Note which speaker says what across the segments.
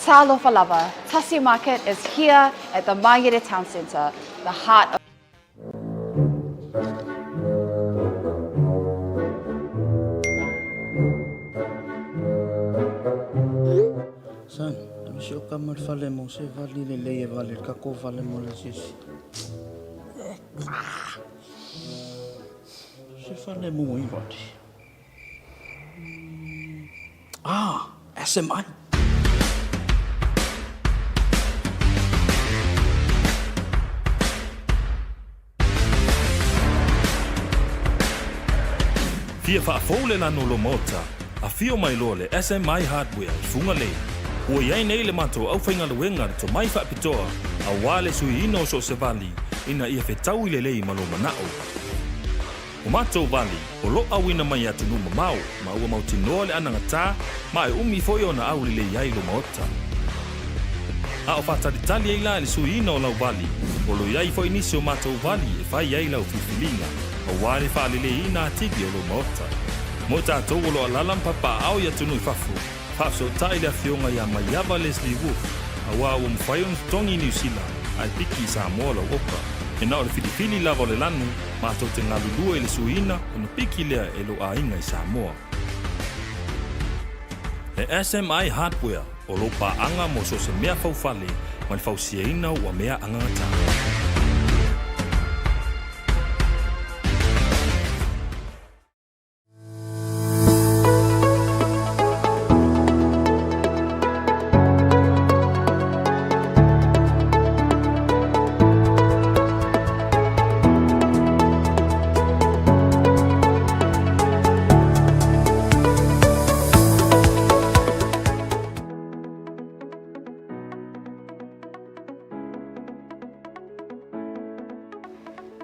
Speaker 1: Talofa lava, Tasi Market is here at the Maire Town Centre, the heart of
Speaker 2: San, si o kamar fale mo se vali le leie vale kako vale mo le sisi. Se fale mo I vati. Ah, SMI.
Speaker 3: Fia whaafole na nolo mota, a fio mai lole SMI Hardware funga lei. Ua iai nei le mato au whainga luenga to mai whaapitoa, a wale sui ino so se vali, ina ia whetau I le lei malo manao. O mato vali, o lo awina mai atu numa mau, ma ua mautinoa le anangata, ma e umi foi ona au le iai lo maota. A o whataritali ei la le sui ino lau vali, o lo iai foi nisi o mato vali e whai iai lau fifilinga. O wale whaalele ina atiki o lo maota. Mo tātou o lo alalam papa au ia tunu I whafu. Whafso tai lea whionga ia maiava Leslie Wolf. A wā o mwhai o tongi New Zealand. Ai piki I Samoa lau oka. E nao le filifili lava o le lanu. Mātou te ngalulua I le suina. O na piki lea e lo a inga I Samoa. Le SMI Hardware. O lo paanga mo so se mea faufale. Ma le fausia ina ua mea angangata.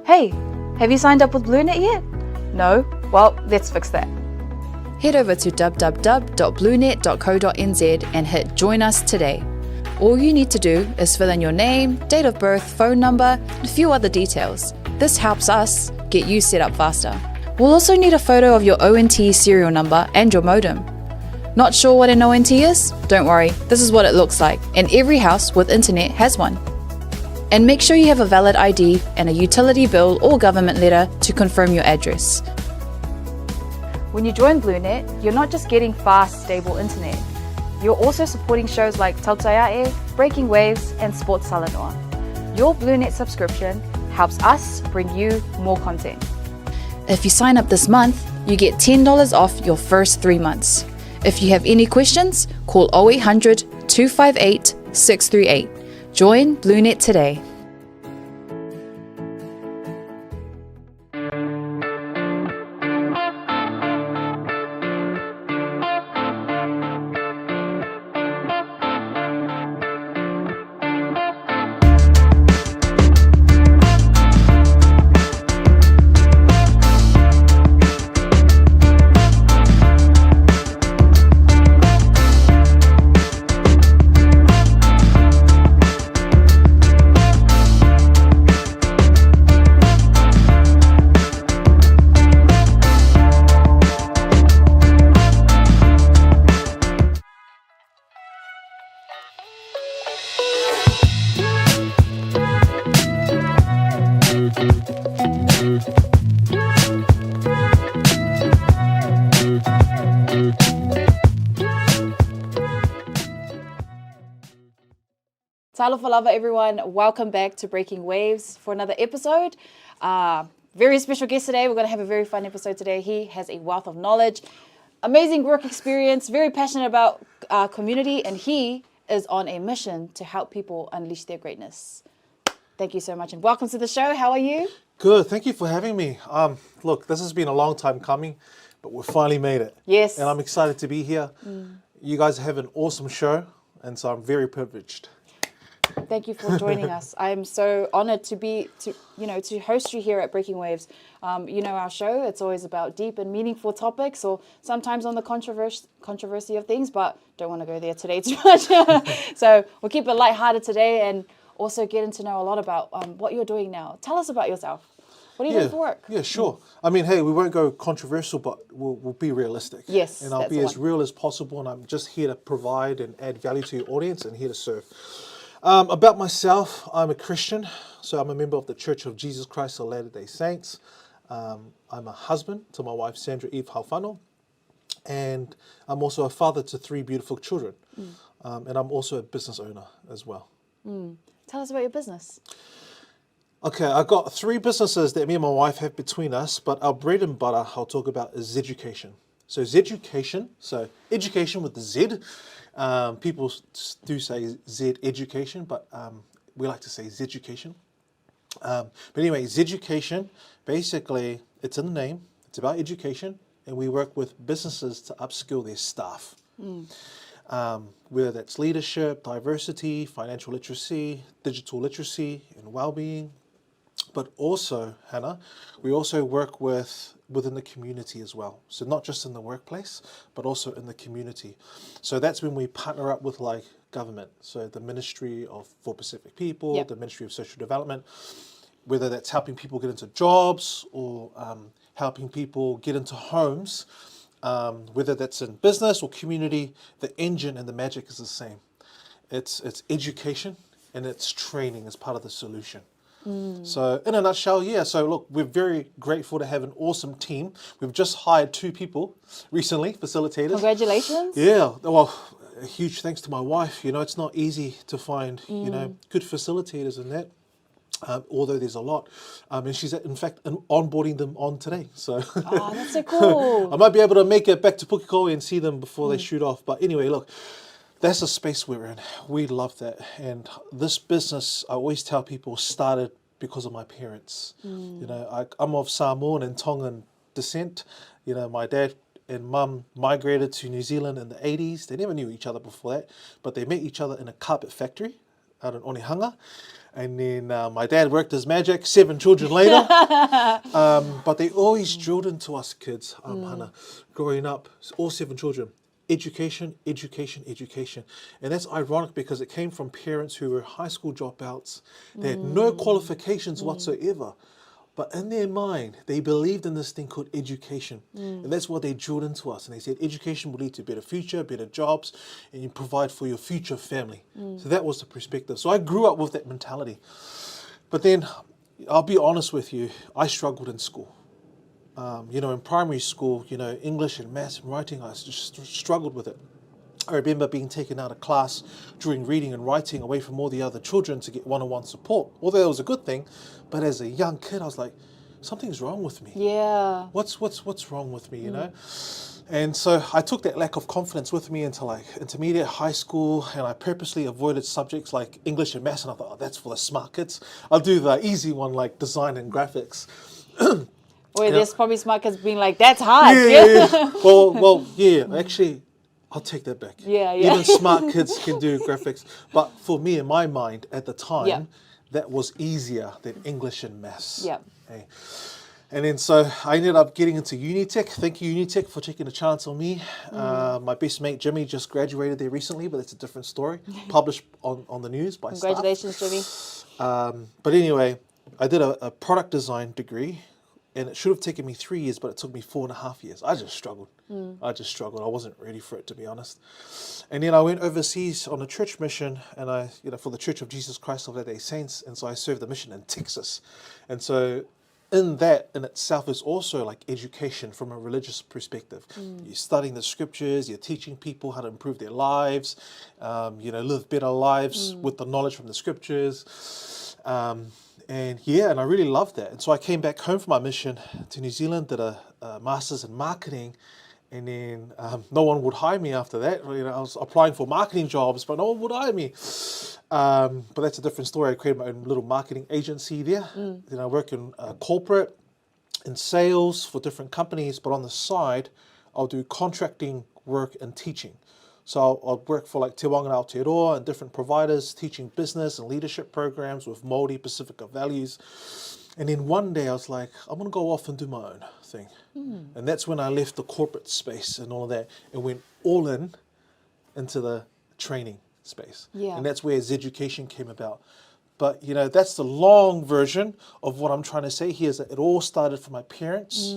Speaker 1: Hey, have you signed up with Blunet yet? No? Well, let's fix that. Head over to www.blunet.co.nz and hit Join Us today. All you need to do is fill in your name, date of birth, phone number, and a few other details. This helps us get you set up faster. We'll also need a photo of your ONT serial number and your modem. Not sure what an ONT is? Don't worry, this is what it looks like, and every house with internet has one. And make sure you have a valid ID and a utility bill or government letter to confirm your address. When you join Blunet, you're not just getting fast, stable internet. You're also supporting shows like Tautuana, Breaking Waves, and Sports Talanoa. Your Blunet subscription helps us bring you more content. If you sign up this month, you get $10 off your first 3 months. If you have any questions, call 0800 258 638. Join Blunet today. Talofa lava, everyone. Welcome back to Breaking Waves for another episode. Very special guest today. We're going to have a very fun episode today. He has a wealth of knowledge, amazing work experience, very passionate about community, and he is on a mission to help people unleash their greatness. Thank you so much and welcome to the show. How are you?
Speaker 4: Good. Thank you for having me. Look, this has been a long time coming, but we've finally made it.
Speaker 1: Yes.
Speaker 4: And I'm excited to be here. You guys have an awesome show, and so I'm very privileged.
Speaker 1: Thank you for joining us. I'm so honored to host you here at Breaking Waves. Our show, it's always about deep and meaningful topics, or sometimes on the controversy of things, but don't want to go there today too much. So we'll keep it lighthearted today and also getting to know a lot about what you're doing now. Tell us about yourself. What are you doing for work?
Speaker 4: Yeah, sure. I mean, hey, we won't go controversial, but we'll be realistic.
Speaker 1: Yes,
Speaker 4: and I'll be as real as possible, and I'm just here to provide and add value to your audience and here to serve. About myself, I'm a Christian, so I'm a member of the Church of Jesus Christ of Latter-day Saints. I'm a husband to my wife, Sandra Eve Haufano, and I'm also a father to 3 beautiful children, and I'm also a business owner as well.
Speaker 1: Tell us about your business.
Speaker 4: Okay, I've got 3 businesses that me and my wife have between us, but our bread and butter I'll talk about is Zeducatuion. So Zeducatuion, so education with the Z. People do say Z education, but we like to say Zeducatuion. But anyway, Zeducatuion, basically, it's in the name. It's about education, and we work with businesses to upskill their staff. Whether that's leadership, diversity, financial literacy, digital literacy, and well-being. But also, Hana, we also work within the community as well. So not just in the workplace, but also in the community. So that's when we partner up with like government. So the Ministry for Pacific People, the Ministry of Social Development, whether that's helping people get into jobs or helping people get into homes, whether that's in business or community, the engine and the magic is the same. It's education and it's training as part of the solution. So in a nutshell, so look, we're very grateful to have an awesome team. We've just hired 2 people recently, facilitators.
Speaker 1: Congratulations.
Speaker 4: Yeah, well, a huge thanks to my wife. It's not easy to find, good facilitators in that, although there's a lot. And she's, in fact, onboarding them on today. So
Speaker 1: oh, that's so cool.
Speaker 4: I might be able to make it back to Pukekohe and see them before they shoot off. But anyway, look. That's the space we're in. We love that. And this business, I always tell people, started because of my parents. I'm of Samoan and Tongan descent. My dad and mum migrated to New Zealand in the 80s. They never knew each other before that, but they met each other in a carpet factory out in Onehunga. And then my dad worked his magic, 7 children later. But they always drilled into us kids, Hana, growing up, all 7 children. Education, education, education. And that's ironic because it came from parents who were high school dropouts. They had no qualifications whatsoever. But in their mind, they believed in this thing called education. And that's what they drilled into us. And they said education will lead to a better future, better jobs, and you provide for your future family. So that was the perspective. So I grew up with that mentality. But then, I'll be honest with you, I struggled in school. In primary school, English and maths and writing, I just struggled with it. I remember being taken out of class during reading and writing away from all the other children to get one-on-one support. Although it was a good thing, but as a young kid, I was like, something's wrong with me.
Speaker 1: Yeah.
Speaker 4: What's wrong with me, you know? And so I took that lack of confidence with me into like intermediate, high school, and I purposely avoided subjects like English and maths, and I thought, oh, that's for the smart kids. I'll do the easy one like design and graphics.
Speaker 1: Or there's probably smart kids being like, that's hard.
Speaker 4: Yeah. Well, yeah, actually, I'll take that back.
Speaker 1: Yeah.
Speaker 4: Even smart kids can do graphics. But for me, in my mind, at the time, that was easier than English and maths.
Speaker 1: Yeah.
Speaker 4: Okay. And then so I ended up getting into Unitech. Thank you, Unitech, for taking a chance on me. My best mate, Jimmy, just graduated there recently, but it's a different story. Published on the news by staff.
Speaker 1: Congratulations, Jimmy.
Speaker 4: But anyway, I did a product design degree, and it should have taken me 3 years, but it took me 4.5 years. I just struggled. I wasn't ready for it, to be honest. And then I went overseas on a church mission, and for the Church of Jesus Christ of Latter-day Saints, and so I served the mission in Texas. And so in that in itself is also like education from a religious perspective. You're studying the scriptures, you're teaching people how to improve their lives, live better lives with the knowledge from the scriptures. And I really loved that. And so I came back home from my mission to New Zealand, did a master's in marketing, and then no one would hire me after that. I was applying for marketing jobs, but no one would hire me. But that's a different story. I created my own little marketing agency there. Then I work in corporate, in sales for different companies, but on the side, I'll do contracting work and teaching. So I'll work for like Te Wangara Aotearoa and different providers, teaching business and leadership programs with Māori Pacifica values. And then one day I was like, I'm going to go off and do my own thing. And that's when I left the corporate space and all of that and went all into the training space.
Speaker 1: Yeah.
Speaker 4: And that's where Zeducatuion came about. But, that's the long version of what I'm trying to say here is that it all started from my parents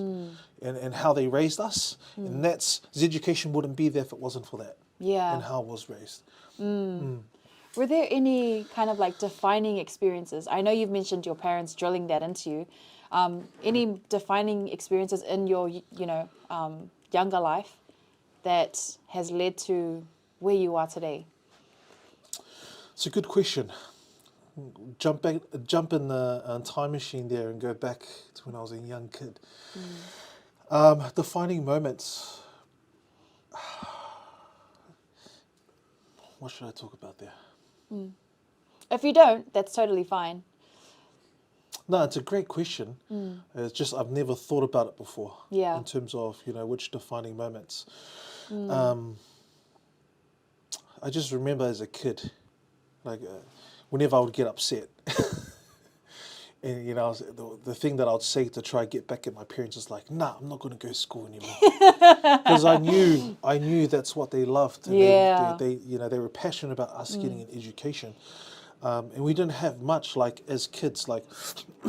Speaker 4: and how they raised us. And Zeducatuion wouldn't be there if it wasn't for that.
Speaker 1: Yeah.
Speaker 4: And how I was raised.
Speaker 1: Were there any kind of like defining experiences? I know you've mentioned your parents drilling that into you. Any defining experiences in your, younger life that has led to where you are today?
Speaker 4: It's a good question. Jump in the time machine there and go back to when I was a young kid. Defining moments. What should I talk about there?
Speaker 1: If you don't, that's totally fine.
Speaker 4: No, it's a great question. It's just I've never thought about it before.
Speaker 1: Yeah.
Speaker 4: In terms of which defining moments. I just remember as a kid, like whenever I would get upset, and the thing that I would say to try to get back at my parents is like, nah, I'm not going to go to school anymore, because I knew that's what they loved. And they were passionate about us getting an education. And we didn't have much, like, as kids. Like,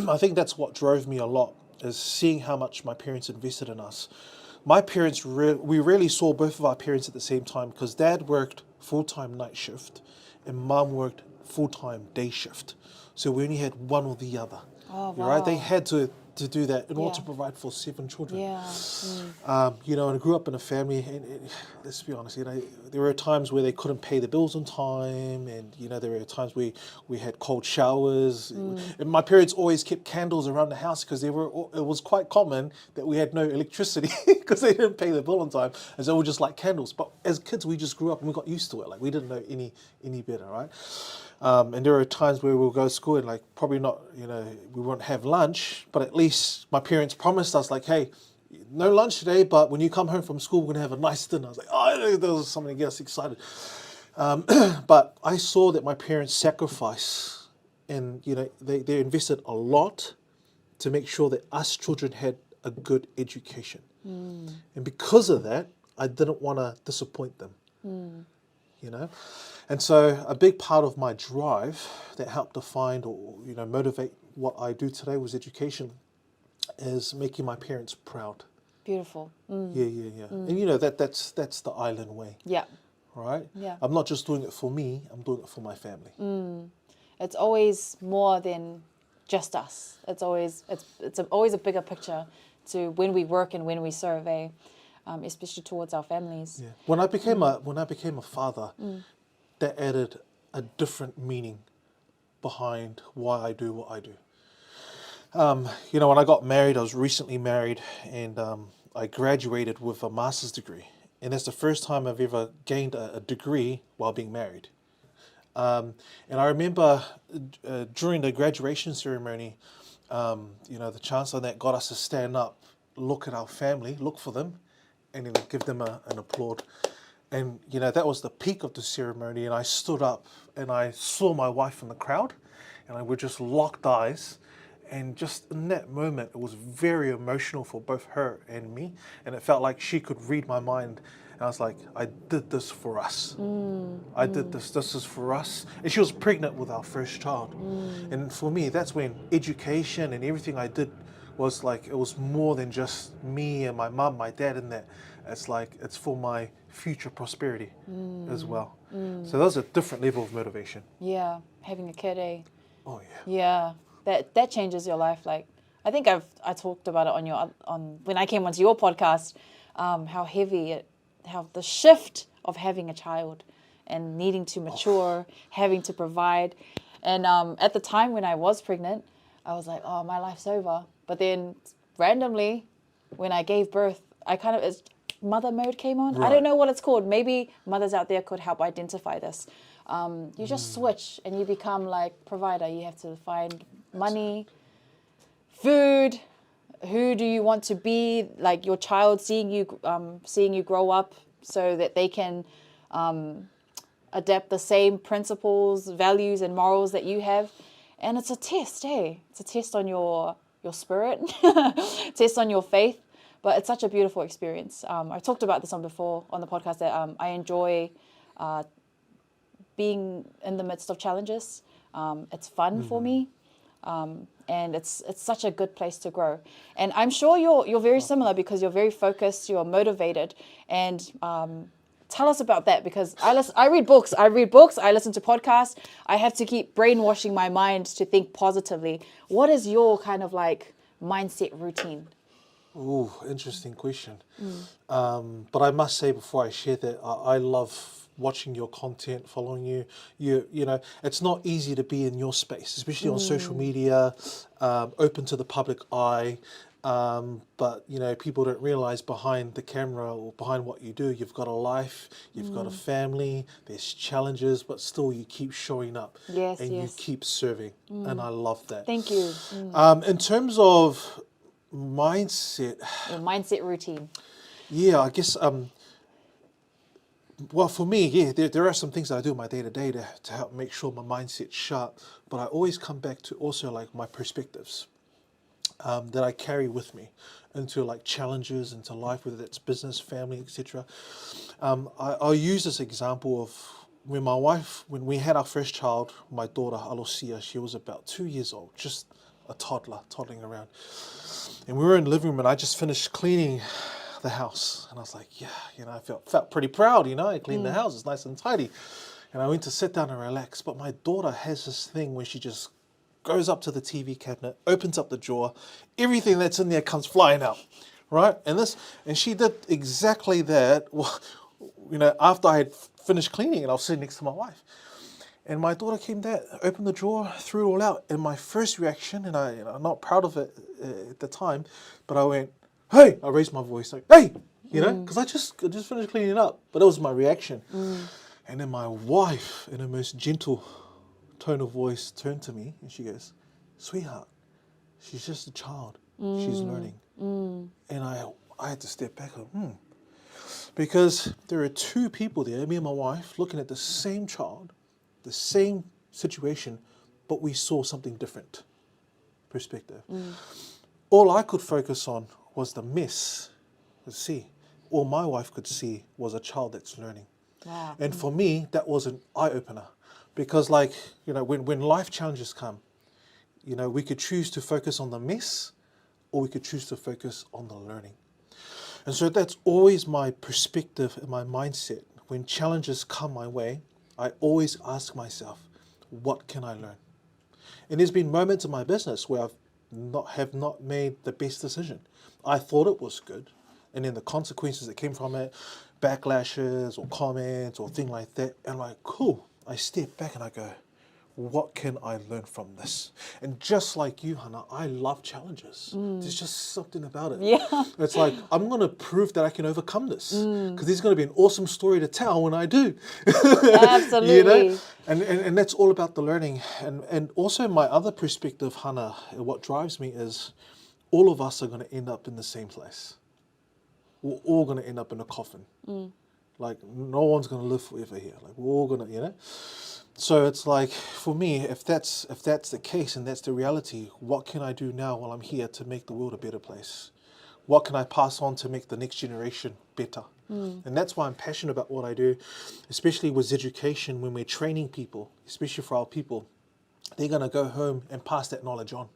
Speaker 4: I think that's what drove me a lot, is seeing how much my parents invested in us. My parents, we rarely saw both of our parents at the same time, because Dad worked full-time night shift and Mum worked full-time day shift. So we only had one or the other.
Speaker 1: Oh, wow.
Speaker 4: Right? They had to do that in order to provide for 7 children.
Speaker 1: Yeah.
Speaker 4: And I grew up in a family, and let's be honest, there were times where they couldn't pay the bills on time, and there were times where we had cold showers. And my parents always kept candles around the house because it was quite common that we had no electricity because they didn't pay the bill on time, and so we just like candles. But as kids, we just grew up and we got used to it. Like, we didn't know any better, right? And there were times where we'll go to school and, like, probably not, we won't have lunch, but at least my parents promised us, like, hey, no lunch today, but when you come home from school, we're going to have a nice dinner. I was like, oh, there was something to get us excited. But I saw that my parents sacrifice, and, they invested a lot to make sure that us children had a good education. And because of that, I didn't want to disappoint them. And so a big part of my drive that helped define or motivate what I do today was education, is making my parents proud.
Speaker 1: Beautiful.
Speaker 4: Yeah. And that's the island way.
Speaker 1: Yeah.
Speaker 4: Right?
Speaker 1: Yeah.
Speaker 4: I'm not just doing it for me, I'm doing it for my family.
Speaker 1: It's always more than just us. It's always a bigger picture to when we work and when we serve. especially towards our families.
Speaker 4: Yeah. When I became a father, that added a different meaning behind why I do what I do. When I got married, I was recently married, and I graduated with a master's degree. And that's the first time I've ever gained a degree while being married. And I remember during the graduation ceremony, the chancellor that got us to stand up, look at our family, look for them, and then give them an applaud. And, that was the peak of the ceremony. And I stood up and I saw my wife in the crowd, and we just locked eyes. And just in that moment, it was very emotional for both her and me. And it felt like she could read my mind. And I was like, I did this for us. I did this. This is for us. And she was pregnant with our first child. And for me, that's when education and everything I did was like, it was more than just me and my mum, my dad in that. It's like, it's for my future prosperity as well. So that was a different level of motivation.
Speaker 1: Yeah, having a kid, eh?
Speaker 4: Oh, yeah.
Speaker 1: Yeah. That changes your life. Like, I think I talked about it on when I came onto your podcast, how the shift of having a child and needing to mature, having to provide. And at the time when I was pregnant, I was like, oh, my life's over. But then randomly, when I gave birth, mother mode came on.
Speaker 4: Right.
Speaker 1: I don't know what it's called. Maybe mothers out there could help identify this. You just switch and you become like provider. You have to find money, food. Who do you want to be? Like your child seeing you grow up so that they can adapt the same principles, values, and morals that you have. And it's a test, eh? It's a test on your spirit, test on your faith. But it's such a beautiful experience. I talked about this on the podcast that I enjoy being in the midst of challenges. It's fun for me, and it's such a good place to grow. And I'm sure you're very similar because you're very focused, you're motivated, and tell us about that because I read books, I listen to podcasts. I have to keep brainwashing my mind to think positively. What is your kind of like mindset routine?
Speaker 4: Ooh, interesting question. But I must say before I share that, I love watching your content, following you. You know, it's not easy to be in your space, especially on social media, open to the public eye. But, you know, people don't realize behind the camera or behind what you do, you've got a life, you've got a family, there's challenges, but still you keep showing up and you keep serving. And I love that.
Speaker 1: Thank you.
Speaker 4: In terms of mindset,
Speaker 1: your mindset routine.
Speaker 4: Yeah, I guess, well, for me, there are some things that I do in my day-to-day to help make sure my mindset's sharp, but I always come back to also like my perspectives that I carry with me into like challenges, into life, whether that's business, family, etc. I'll use this example of when we had our first child, my daughter, Alosia, she was about 2 years old, just a toddling around. And we were in the living room and I just finished cleaning the house. And I was like, yeah, you know, I felt pretty proud, you know, I cleaned the house, it's nice and tidy. And I went to sit down and relax. But my daughter has this thing where she just goes up to the TV cabinet, opens up the drawer, everything that's in there comes flying out, right? And she did exactly that, you know, after I had finished cleaning and I was sitting next to my wife. And my daughter came there, opened the drawer, threw it all out. And my first reaction, and I'm not proud of it at the time, but I went, hey! I raised my voice like, hey! You know, because I just finished cleaning it up. But that was my reaction. And then my wife, in her most gentle tone of voice, turned to me and she goes, sweetheart, she's just a child. She's learning. And I had to step back and because there are two people there, me and my wife, looking at the same child, the same situation, but we saw something different perspective. All I could focus on was the mess, all my wife could see was a child that's learning.
Speaker 1: Wow.
Speaker 4: And for me, that was an eye-opener because like, you know, when life challenges come, you know, we could choose to focus on the mess or we could choose to focus on the learning. And so that's always my perspective and my mindset. When challenges come my way, I always ask myself, what can I learn? And there's been moments in my business where I have not made the best decision. I thought it was good, and then the consequences that came from it, backlashes or comments or thing like that. And like, cool, I step back and I go, what can I learn from this? And just like you, Hana, I love challenges. There's just something about it.
Speaker 1: Yeah.
Speaker 4: It's like, I'm going to prove that I can overcome this, because there's going to be an awesome story to tell when I do.
Speaker 1: Absolutely.
Speaker 4: You know? And that's all about the learning. And also my other perspective, Hana, what drives me is all of us are going to end up in the same place. We're all going to end up in a coffin. Like, no one's going to live forever here. Like, we're all going to, you know? So it's like, for me, if that's the case and that's the reality, what can I do now while I'm here to make the world a better place? What can I pass on to make the next generation better? And that's why I'm passionate about what I do, especially with education. When we're training people, especially for our people, they're going to go home and pass that knowledge on,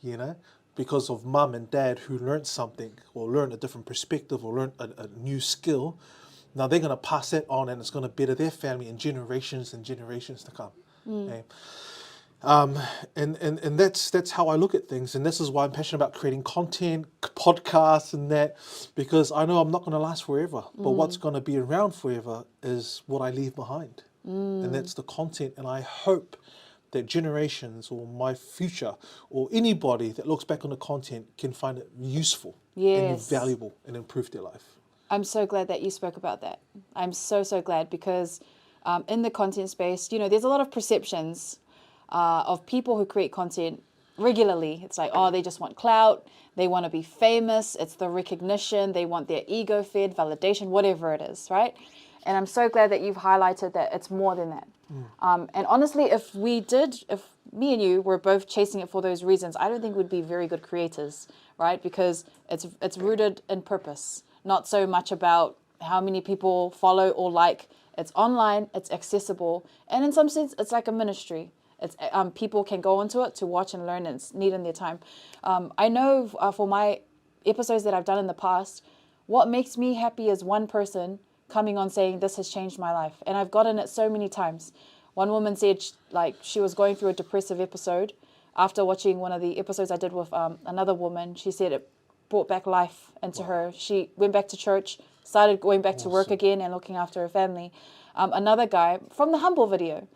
Speaker 4: you know, because of mum and dad who learned something or learned a different perspective or learned a new skill. Now they're going to pass that on, and it's going to better their family in generations and generations to come. Okay? And that's how I look at things, and this is why I'm passionate about creating content, podcasts, and that, because I know I'm not going to last forever. But what's going to be around forever is what I leave behind, and that's the content. And I hope that generations or my future or anybody that looks back on the content can find it useful and valuable and improve their life.
Speaker 1: I'm so glad that you spoke about that. I'm so glad, because in the content space, you know, there's a lot of perceptions of people who create content regularly. It's like, oh, they just want clout, they want to be famous, it's the recognition, they want their ego fed, validation, whatever it is, right? And I'm so glad that you've highlighted that it's more than that. And honestly, if me and you were both chasing it for those reasons, I don't think we'd be very good creators, right? Because it's rooted in purpose. Not so much about how many people follow or like. It's online, it's accessible, and in some sense, it's like a ministry. It's people can go onto it to watch and learn, and it's neat in their time. I know for my episodes that I've done in the past, what makes me happy is one person coming on saying, this has changed my life. And I've gotten it so many times. One woman said she was going through a depressive episode. After watching one of the episodes I did with another woman, she said it brought back life into her. She went back to church, started going back to work again and looking after her family. Another guy from the Humble video,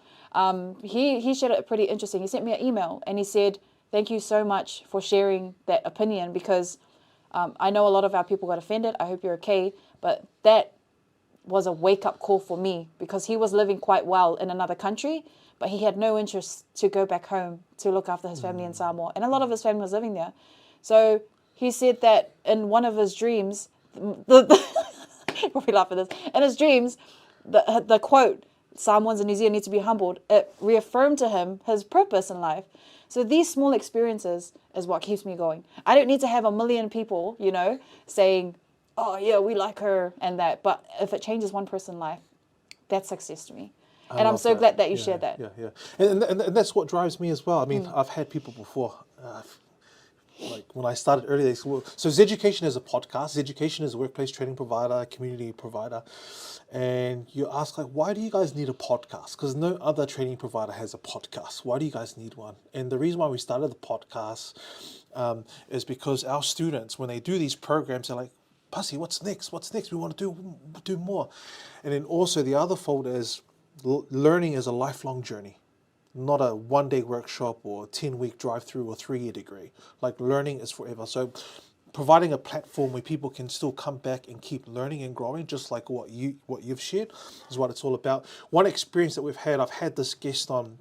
Speaker 1: he shared it pretty interesting. He sent me an email and he said, thank you so much for sharing that opinion, because I know a lot of our people got offended. I hope you're okay. But that was a wake-up call for me, because he was living quite well in another country, but he had no interest to go back home to look after his family in Samoa. And a lot of his family was living there. So he said that in one of his dreams, probably laugh at this, in his dreams, the quote, Samoans in New Zealand need to be humbled, it reaffirmed to him his purpose in life. So these small experiences is what keeps me going. I don't need to have 1 million people, you know, saying, oh yeah, we like her and that. But if it changes one person's life, that's success to me. And I'm so glad that you shared that.
Speaker 4: Yeah. And that's what drives me as well. I mean, I've had people before, like when I started earlier, they said, well, so Zeducatuion is a podcast. Zeducatuion is a workplace training provider, community provider. And you ask, like, why do you guys need a podcast? Because no other training provider has a podcast. Why do you guys need one? And the reason why we started the podcast is because our students, when they do these programs, they're like, Pasi, what's next? What's next? We want to do more. And then also the other fold is learning is a lifelong journey, not a one-day workshop or a 10-week drive-through or 3-year degree. Like, learning is forever. So providing a platform where people can still come back and keep learning and growing, just like what you've shared, is what it's all about. One experience that we've had, I've had this guest on,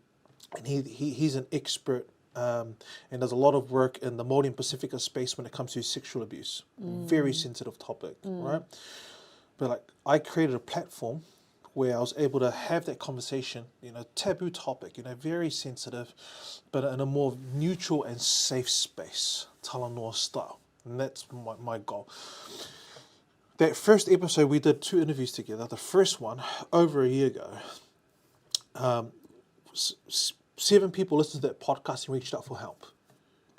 Speaker 4: and he's an expert and does a lot of work in the Māori and Pacifica space when it comes to sexual abuse. Very sensitive topic, right? But like, I created a platform where I was able to have that conversation, you know, taboo topic, you know, very sensitive, but in a more neutral and safe space, tala noa style. And that's my goal. That first episode, we did 2 interviews together. The first one, over a year ago, 7 people listened to that podcast and reached out for help.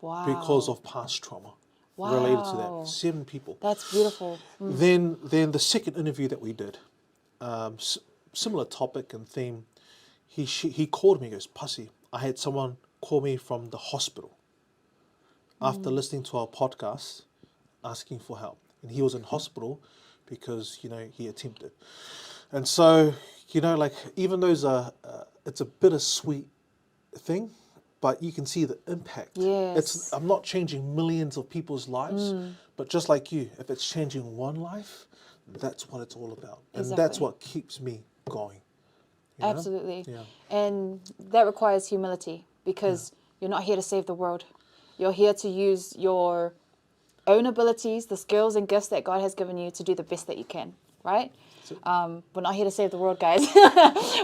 Speaker 1: Wow.
Speaker 4: Because of past trauma related to that. 7 people.
Speaker 1: That's beautiful.
Speaker 4: Then the second interview that we did, similar topic and theme, he called me and goes, Pasi, I had someone call me from the hospital after listening to our podcast, asking for help. and he was in hospital because, you know, he attempted. And so, you know, like, even though it's a bittersweet thing, but you can see the impact.
Speaker 1: Yes.
Speaker 4: I'm not changing millions of people's lives, but just like you, if it's changing one life, that's what it's all about. And that's what keeps me going. You know?
Speaker 1: Absolutely.
Speaker 4: Yeah.
Speaker 1: And that requires humility, because you're not here to save the world. You're here to use your own abilities, the skills and gifts that God has given you to do the best that you can, right? We're not here to save the world, guys.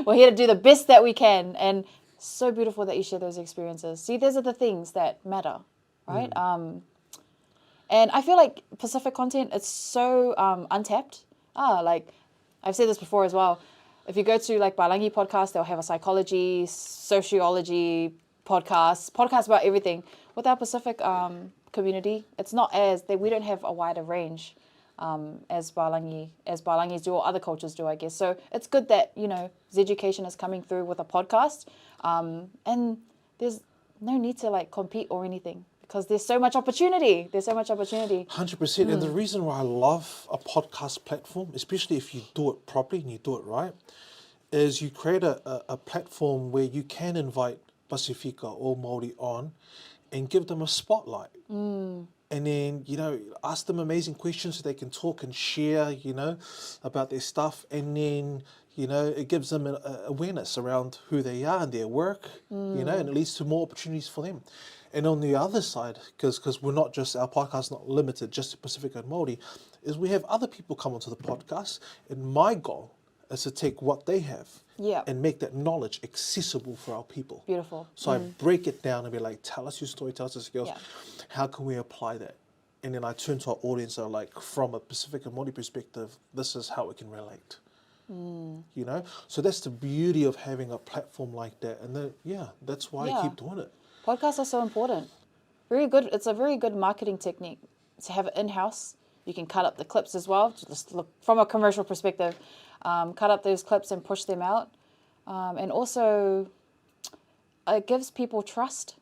Speaker 1: We're here to do the best that we can. And so beautiful that you share those experiences. See, those are the things that matter, right? And I feel like Pacific content, it's so untapped. Like, I've said this before as well. If you go to like Bailangi podcast, they'll have a psychology, sociology podcasts about everything. With our Pacific community, it's not we don't have a wider range as Bailangis do, or other cultures do, I guess. So it's good that, you know, Zeducatuion is coming through with a podcast, and there's no need to like compete or anything, because there's so much opportunity.
Speaker 4: 100%. And the reason why I love a podcast platform, especially if you do it properly and you do it right, is you create a platform where you can invite Pasifika or Māori on and give them a spotlight. And then, you know, ask them amazing questions so they can talk and share, you know, about their stuff. And then, you know, it gives them an awareness around who they are and their work, you know, and it leads to more opportunities for them. And on the other side, because we're not just, our podcast is not limited just to Pacific and Māori, is we have other people come onto the podcast. And my goal is to take what they have and make that knowledge accessible for our people.
Speaker 1: Beautiful.
Speaker 4: So I break it down and be like, tell us your story, tell us your skills.
Speaker 1: Yeah.
Speaker 4: How can we apply that? And then I turn to our audience and like, from a Pacific and Māori perspective, this is how it can relate. You know? So that's the beauty of having a platform like that. And then, that's why I keep doing it.
Speaker 1: Podcasts are so important. Very good. It's a very good marketing technique to have it in-house. You can cut up the clips as well. Just look from a commercial perspective. Cut up those clips and push them out. And also, it gives people trust.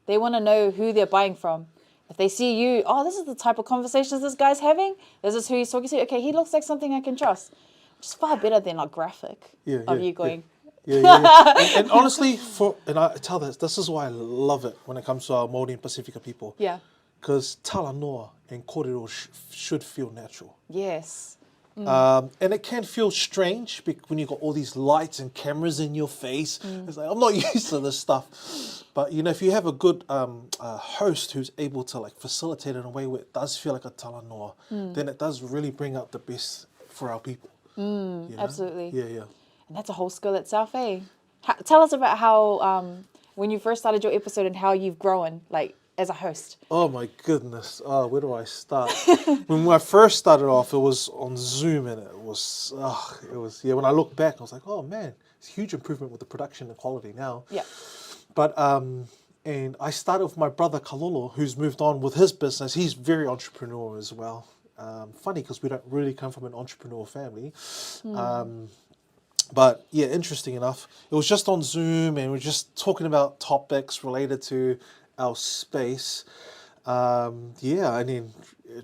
Speaker 1: They want to know who they're buying from. If they see you, this is the type of conversations this guy's having. This is who he's talking to. Okay, he looks like something I can trust. Which is far better than a graphic of you going.
Speaker 4: And honestly, and I tell this is why I love it when it comes to our Māori and Pacifica people.
Speaker 1: Yeah.
Speaker 4: Because tala noa and kōrero should feel natural.
Speaker 1: Yes.
Speaker 4: And it can feel strange when you've got all these lights and cameras in your face. It's like, I'm not used to this stuff. But, you know, if you have a good host who's able to like facilitate it in a way where it does feel like a tala noa, then it does really bring out the best for our people. You know?
Speaker 1: Absolutely.
Speaker 4: Yeah.
Speaker 1: And that's a whole skill itself, eh? Tell us about how, when you first started your episode and how you've grown, like, as a host. Oh my
Speaker 4: goodness. Where do I start? When I first started off, it was on Zoom, and it was when I look back, I was like, oh man, it's a huge improvement with the production and quality now.
Speaker 1: Yeah.
Speaker 4: But, and I started with my brother Kalolo, who's moved on with his business. He's very entrepreneurial as well. Funny, because we don't really come from an entrepreneurial family. But yeah, interesting enough. It was just on Zoom, and we're just talking about topics related to our space. And then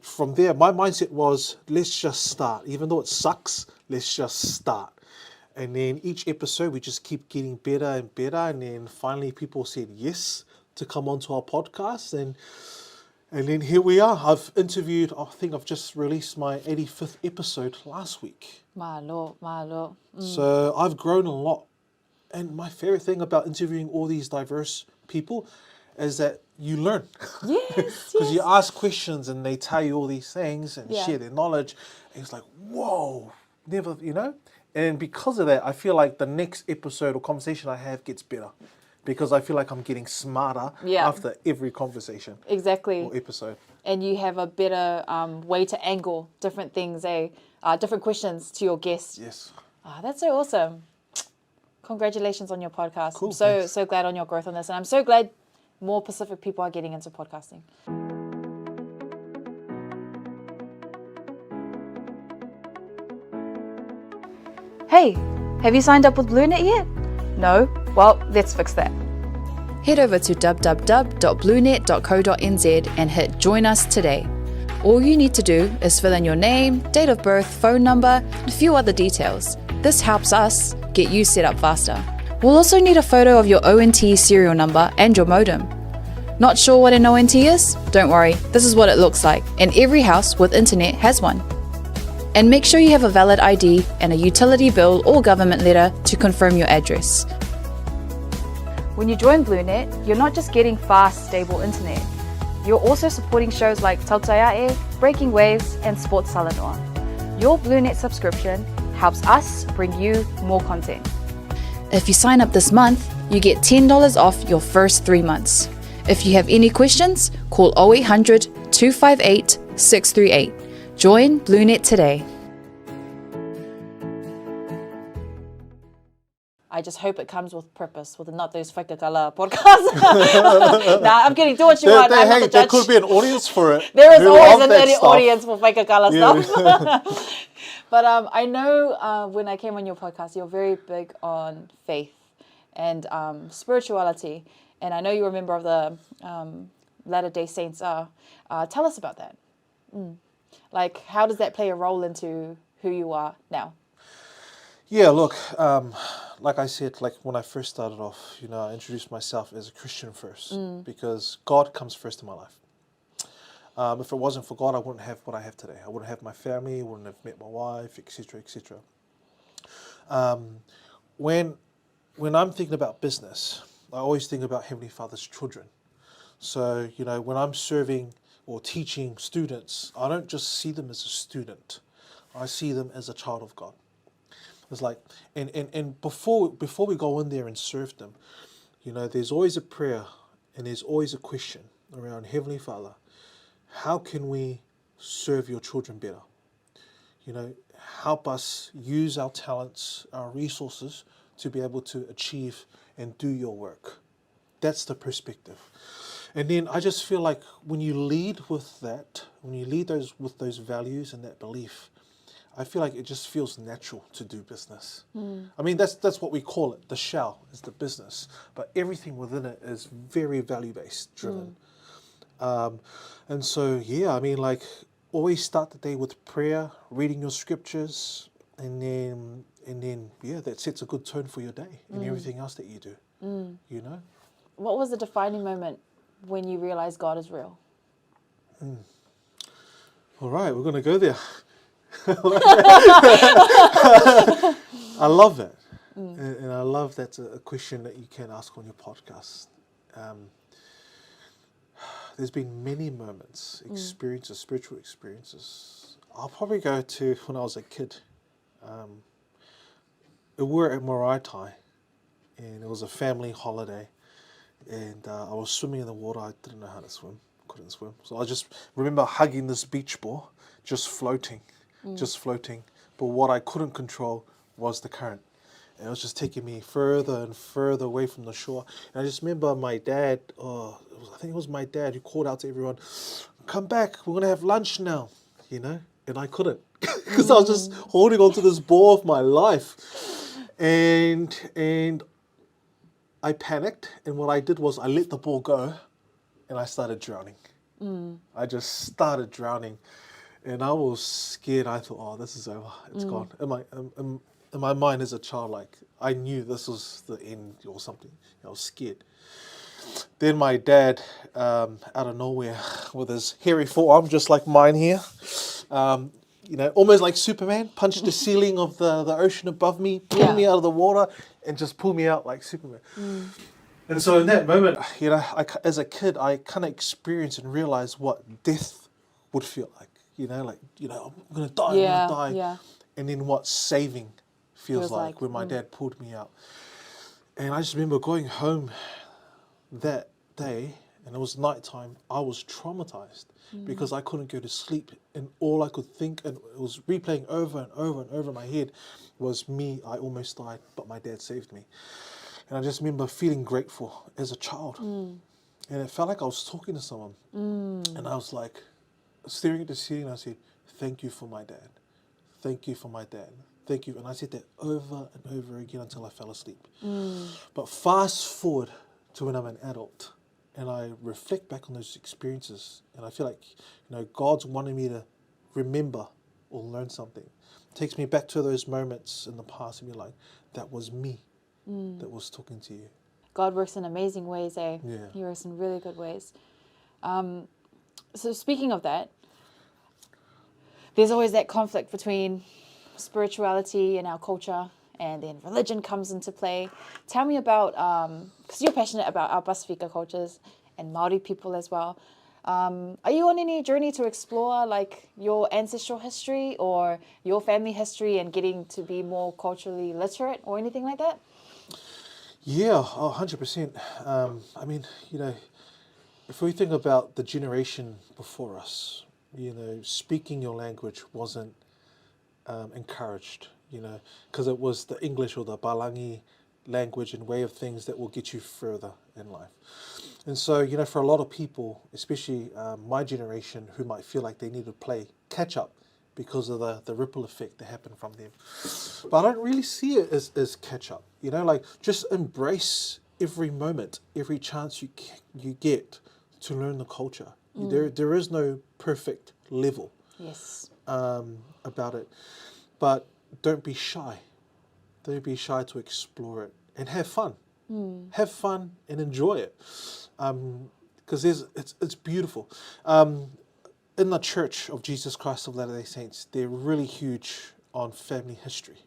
Speaker 4: from there, my mindset was, let's just start. Even though it sucks, let's just start. And then each episode, we just keep getting better and better. And then finally, people said yes to come onto our podcast. And then here we are. I think I've just released my 85th episode last week.
Speaker 1: Malo.
Speaker 4: So I've grown a lot. And my favorite thing about interviewing all these diverse people is that you learn.
Speaker 1: Yes.
Speaker 4: Because you ask questions and they tell you all these things and share their knowledge. And it's like, whoa, never, you know? And because of that, I feel like the next episode or conversation I have gets better. Because I feel like I'm getting smarter after every conversation.
Speaker 1: Exactly.
Speaker 4: Or episode.
Speaker 1: And you have a better way to angle different things, different questions to your guests.
Speaker 4: Yes.
Speaker 1: That's so awesome. Congratulations on your podcast.
Speaker 4: Cool,
Speaker 1: I'm so glad on your growth on this. And I'm so glad more Pacific people are getting into podcasting. Hey, have you signed up with Blunet yet? No? Well, let's fix that. Head over to www.blunet.co.nz and hit join us today. All you need to do is fill in your name, date of birth, phone number, and a few other details. This helps us get you set up faster. We'll also need a photo of your ONT serial number and your modem. Not sure what an ONT is? Don't worry, this is what it looks like, and every house with internet has one. And make sure you have a valid ID and a utility bill or government letter to confirm your address. When you join Blunet, you're not just getting fast, stable internet. You're also supporting shows like Tautuana, Breaking Waves, and Sports Salanoa. Your Blunet subscription helps us bring you more content. If you sign up this month, you get $10 off your first 3 months. If you have any questions, call 0800 258 638. Join Blunet today. I just hope it comes with purpose, with not those whaikakala podcasts. Nah, I'm kidding. Do what you want. I'm not the
Speaker 4: There
Speaker 1: judge.
Speaker 4: could be an audience for it.
Speaker 1: There is
Speaker 4: Who
Speaker 1: always
Speaker 4: love
Speaker 1: an
Speaker 4: that stuff.
Speaker 1: audience for whaikakala
Speaker 4: Yeah.
Speaker 1: stuff. But I know when I came on your podcast, you're very big on faith and spirituality. And I know you're a member of the Latter-day Saints. Tell us about that. Like, how does that play a role into who you are now?
Speaker 4: Yeah, look, like I said, like when I first started off, I introduced myself as a Christian first because God comes first in my life. If it wasn't for God, I wouldn't have what I have today. I wouldn't have my family, wouldn't have met my wife, etc., etc. When I'm thinking about business, I always think about Heavenly Father's children. So, when I'm serving or teaching students, I don't just see them as a student. I see them as a child of God. It's like, and before we go in there and serve them, there's always a prayer and there's always a question around Heavenly Father. How can we serve your children better? Help us use our talents, our resources to be able to achieve and do your work. That's the perspective. And then I just feel like when you lead with that, when you lead with those values and that belief, I feel like it just feels natural to do business. I mean, that's what we call it. The shell is the business, but everything within it is very value-based driven. And so, yeah, I mean, like, always start the day with prayer, reading your scriptures, and then, yeah, that sets a good tone for your day and everything else that you do,
Speaker 1: What was the defining moment when you realized God is real?
Speaker 4: All right, we're going to go there. I love it. And I love that's a question that you can ask on your podcast. There's been many moments, experiences, spiritual experiences. I'll probably go to when I was a kid. We were at Maraetai, and it was a family holiday. And I was swimming in the water. I didn't know how to swim, couldn't swim. So I just remember hugging this beach ball, just floating. But what I couldn't control was the current. And it was just taking me further and further away from the shore. And I just remember my dad, I think it was my dad who called out to everyone, come back, we're going to have lunch now, And I couldn't because I was just holding on to this ball of my life. And I panicked. And what I did was I let the ball go and I started drowning. I just started drowning. And I was scared. I thought, oh, this is over. It's gone. In my mind as a child, like, I knew this was the end or something. I was scared. Then my dad, out of nowhere, with his hairy forearm, just like mine here, almost like Superman, punched the ceiling of the ocean above me, pulled me out of the water, and just pulled me out like Superman. And so in that moment, as a kid, I kind of experienced and realized what death would feel like. I'm going to die, I'm going to die.
Speaker 1: Yeah.
Speaker 4: And then what saving feels like when my dad pulled me out. And I just remember going home that day, and it was nighttime. I was traumatized because I couldn't go to sleep. And all I could think, and it was replaying over and over and over in my head, was me. I almost died, but my dad saved me. And I just remember feeling grateful as a child. And it felt like I was talking to someone. And I was like, staring at the ceiling, and I said, thank you for my dad. Thank you for my dad. Thank you. And I said that over and over again until I fell asleep. But fast forward to when I'm an adult, and I reflect back on those experiences, and I feel like, God's wanting me to remember or learn something. It takes me back to those moments in the past and be like, that was me that was talking to you.
Speaker 1: God works in amazing ways, eh?
Speaker 4: Yeah.
Speaker 1: He works in really good ways. So speaking of that, there's always that conflict between spirituality and our culture, and then religion comes into play. Tell me about, because you're passionate about our Pasifika cultures and Māori people as well. Are you on any journey to explore like your ancestral history or your family history and getting to be more culturally literate or anything like that?
Speaker 4: Yeah, 100%. I mean, if we think about the generation before us, speaking your language wasn't encouraged, because it was the English or the Balangi language and way of things that will get you further in life. And so, for a lot of people, especially my generation, who might feel like they need to play catch up because of the ripple effect that happened from them. But I don't really see it as catch up, just embrace every moment, every chance you get to learn the culture. There is no perfect level about it. But don't be shy. Don't be shy to explore it and have fun. Have fun and enjoy it, because it's beautiful. In the Church of Jesus Christ of Latter-day Saints, they're really huge on family history.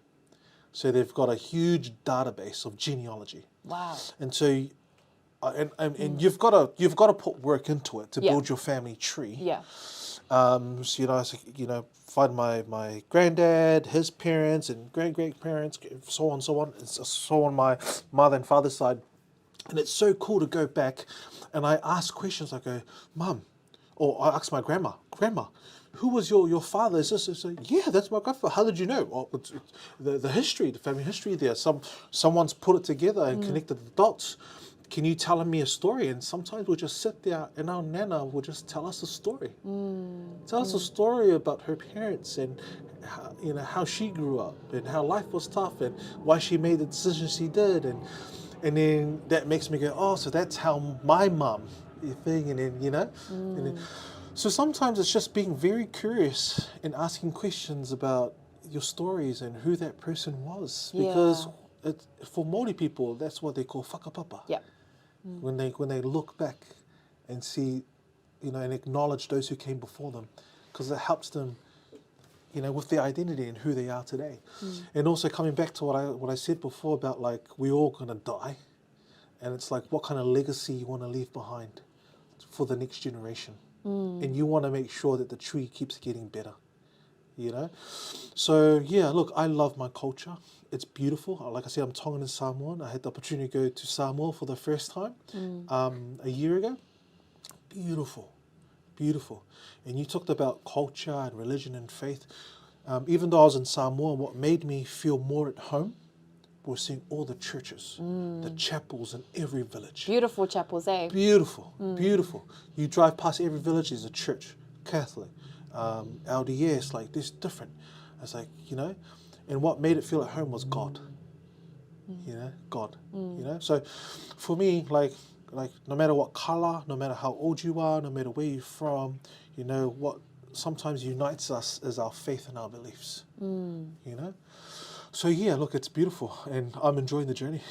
Speaker 4: So they've got a huge database of genealogy. Wow! And so, and you've got to put work into it to build your family tree. Yeah. So, find my granddad, his parents, and great-great-parents, so on my mother and father's side. And it's so cool to go back, and I ask questions. I go, Mum, or I ask my grandma, who was your father? Is this? Yeah, that's my grandfather. How did you know? Well, it's the history, the family history there. Someone's put it together and connected the dots. Can you tell me a story? And sometimes we'll just sit there and our nana will just tell us a story. Tell us a story about her parents and how she grew up and how life was tough and why she made the decisions she did. And then that makes me go, oh, so that's how my mum thing. And then, so sometimes it's just being very curious and asking questions about your stories and who that person was. Because for Māori people, that's what they call whakapapa. Yeah. When they look back and see, and acknowledge those who came before them, because it helps them, with their identity and who they are today. And also coming back to what I said before about like we're all gonna die, and it's like what kind of legacy you want to leave behind for the next generation, and you want to make sure that the tree keeps getting better. So yeah, look, I love my culture. It's beautiful. Like I said, I'm Tongan and Samoan. I had the opportunity to go to Samoa for the first time a year ago. Beautiful. And you talked about culture and religion and faith. Even though I was in Samoa, what made me feel more at home was seeing all the churches, the chapels in every village. Beautiful chapels, eh? Beautiful. You drive past every village, there's a church, Catholic. LDS, like this different. It's like, and what made it feel at home was God. God. So for me, like no matter what colour, no matter how old you are, no matter where you're from, what sometimes unites us is our faith and our beliefs. So yeah, look, it's beautiful and I'm enjoying the journey.